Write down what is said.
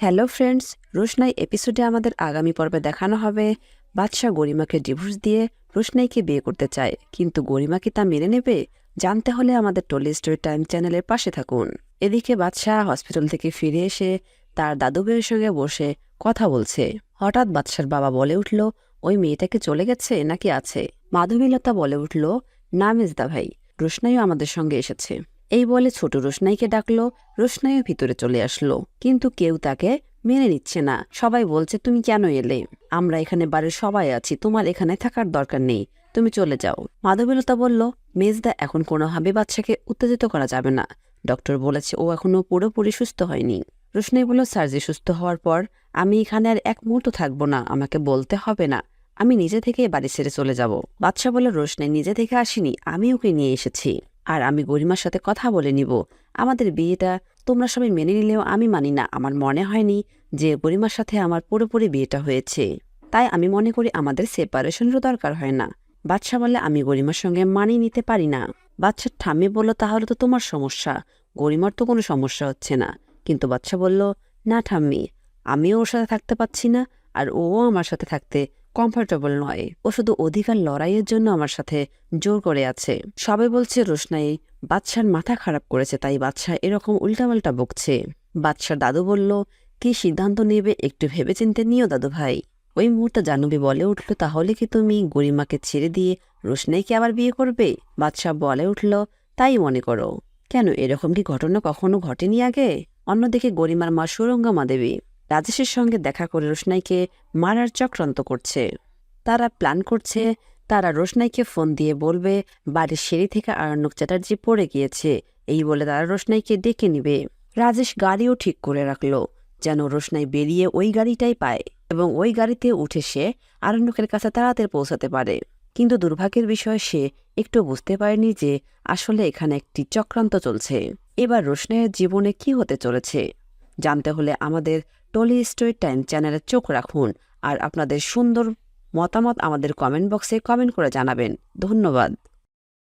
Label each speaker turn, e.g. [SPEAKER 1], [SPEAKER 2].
[SPEAKER 1] Hello friends, রোশনাই এপিসোডে আমাদের আগামী পর্বে দেখানো হবে বাদশাহ গরিমাকে ডিভোর্স দিয়ে রোশনাইকে বিয়ে করতে চায়, কিন্তু গরিমা কি তা মেনে নেবে? জানতে হলে আমাদের টলি স্টোরি টাইম চ্যানেলের পাশে থাকুন। এদিকে বাদশাহ হসপিটাল থেকে ফিরে এসে তার দাদু ভাইয়ের সঙ্গে বসে কথা বলছে। হঠাৎ বাদশার বাবা বলে উঠল, ওই মেয়েটাকে চলে গেছে নাকি আছে? মাধবীলতা বলে উঠল, না মেজদা ভাই, রোশনাইও আমাদের সঙ্গে এসেছে। এই বলে ছোট রোশনাইকে ডাকলো। রোশনাইও ভিতরে চলে আসলো, কিন্তু কেউ তাকে মেনে নিচ্ছে না। সবাই বলছে, তুমি কেন এলে? আমরা এখানে বাড়ির সবাই আছি, তোমার এখানে থাকার দরকার নেই, তুমি চলে যাও। মাধবীলতা বলল, মেজদা, এখন কোনোভাবে বাচ্চাকে উত্তেজিত করা যাবে না। ডক্টর বলেছে ও এখনো পুরোপুরি সুস্থ হয়নি। রোশনাই বলল, সার্জি সুস্থ হওয়ার পর আমি এখানে আর এক মুহূর্ত থাকবো না, আমাকে বলতে হবে না, আমি নিজে থেকে বাড়ি ছেড়ে চলে যাব। বাদশা বলল, রোশনাই নিজে থেকে আসিনি, আমি ওকে নিয়ে এসেছি, আর আমি গরিমার সাথে কথা বলে নিব। আমাদের বিয়েটা তোমরা সবাই মেনে নিলেও আমি মানি না। আমার মনে হয়নি যে গরিমার সাথে আমার পুরোপুরি বিয়েটা হয়েছে, তাই আমি মনে করি আমাদের সেপারেশনেরও দরকার হয় না। বাদশা বললে, আমি গরিমার সঙ্গে মানিয়ে নিতে পারি না। বাদশার ঠাম্মি বলল, তাহলে তো তোমার সমস্যা, গরিমার তো কোনো সমস্যা হচ্ছে না। কিন্তু বাদশা বলল, না ঠাম্মি, আমিও ওর সাথে থাকতে পারছি না, আর ও আমার সাথে থাকতে কমফোর্টেবল নয়। ও শুধু অধিকার লড়াইয়ের জন্য আমার সাথে জোর করে আছে। সবাই বলছে রোশনাই বাদশার মাথা খারাপ করেছে, তাই বাদশা এরকম উল্টাপাল্টা বকছে। বাদশার দাদু বলল, কি সিদ্ধান্ত নেবে একটু ভেবেচিন্তে নিও দাদু ভাই। ওই মুহূর্তে জাহ্নবী বলে উঠল, তাহলে কি তুমি গরিমাকে ছেড়ে দিয়ে রোশনাইকে আবার বিয়ে করবে? বাদশাহ বলে উঠল, তাই মনে করো। কেন, এরকম কি ঘটনা কখনো ঘটেনি আগে? অন্যদিকে গরিমার মা সুরঙ্গমা দেবী রাজেশের সঙ্গে দেখা করে রোশনাইকে মারার চক্রান্ত করছে। তারা প্ল্যান করছে, তারা রোশনাইকে ফোন দিয়ে বলবে বাড়ির সিঁড়ি থেকে আরণ্যক চ্যাটার্জি পড়ে গিয়েছে। এই বলে তারা রোশনাইকে ডেকে নিবে। রাজেশ গাড়িও ঠিক করে রাখলো, যেন রোশনাই বেরিয়ে ওই গাড়িটাই পায় এবং ওই গাড়িতে উঠে সে আরণ্যকের কাছে তাড়াতাড়ি পৌঁছাতে পারে। কিন্তু দুর্ভাগ্যের বিষয়, সে একটু বুঝতে পারেনি যে আসলে এখানে একটি চক্রান্ত চলছে। এবার রোশনাইয়ের জীবনে কি হতে চলেছে জানতে হলে আমাদের টলি স্টোরি টাইম চ্যানেলে চোখ রাখুন, আর আপনাদের সুন্দর মতামত আমাদের কমেন্ট বক্সে কমেন্ট করে জানাবেন। ধন্যবাদ।